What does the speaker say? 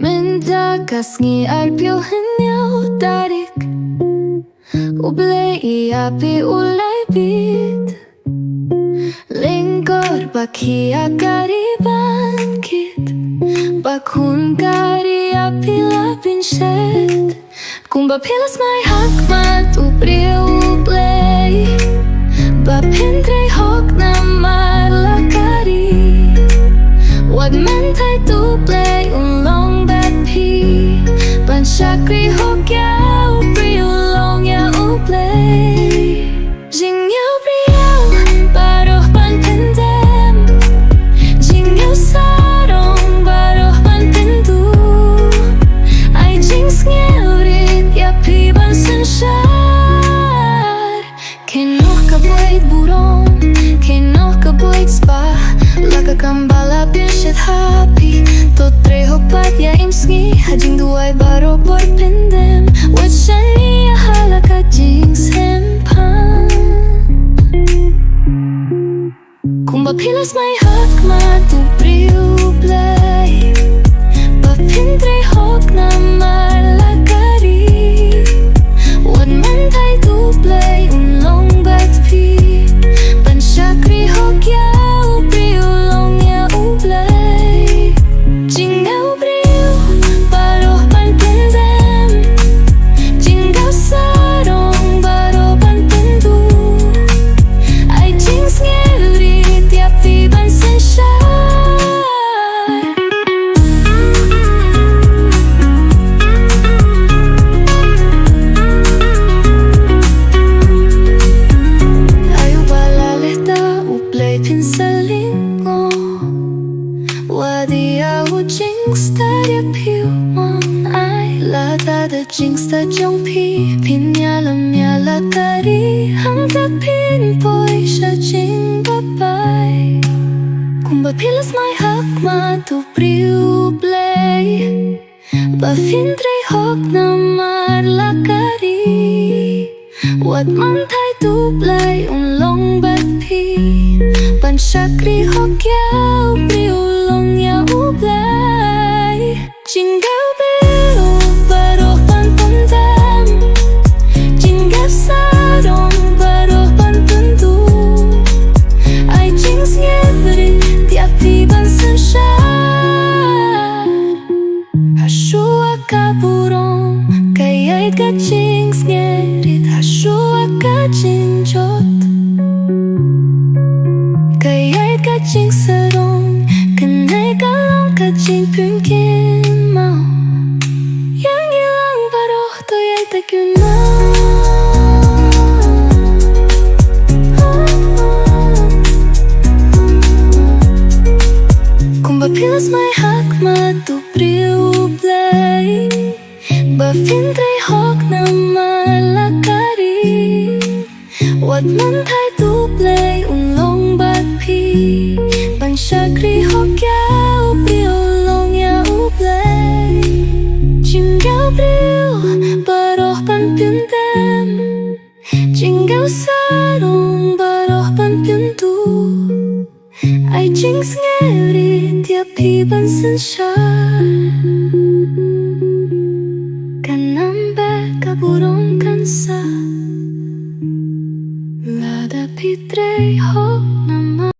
Mynta sngi arphewhynniew tarik Blei iaphi ibit Lyngkor khia khun iaphi bynshet Kumba Smai hakhmat Blei phin trei namar thait Blei shakri khia Blei Jingsngewbriew baroh pyndem Jingsngewsarong baroh pynduh Jingsngewrit iaphi synshar baroh Spa Kumba bynshet happy trei sngi baroh pyndem Kumba Smai hakhmat briew Blei phin trei namar thait Blei shakri khia Blei Jingsngewbriew baroh pyndem Jingsngewsarong baroh pynduh Jingsngewrit iaphi synshar Jingsngewbrew phin tari phin Kumba Smai hakhmat briew Blei phin trei namar thait Blei shakri khia Blei Jingsngewbrew baroh pyndem Jingsngewsarong baroh pynduh Jingsngewrit iaphi synshar burong kaya'y Jingsngewrit jingjot kaya'y Jingsngewsarong kanay kalong jingpyun mau yang ilang baroh to'y tagyun na Kumba Smai hakhmat briew Blei phin trei namar thait Blei shakri khia Blei Jingsngewbrew baroh pyndem Jingsngewsarong baroh pynduh Jingsngewrit iaphi synshar kanambe kaburong kansa lada trei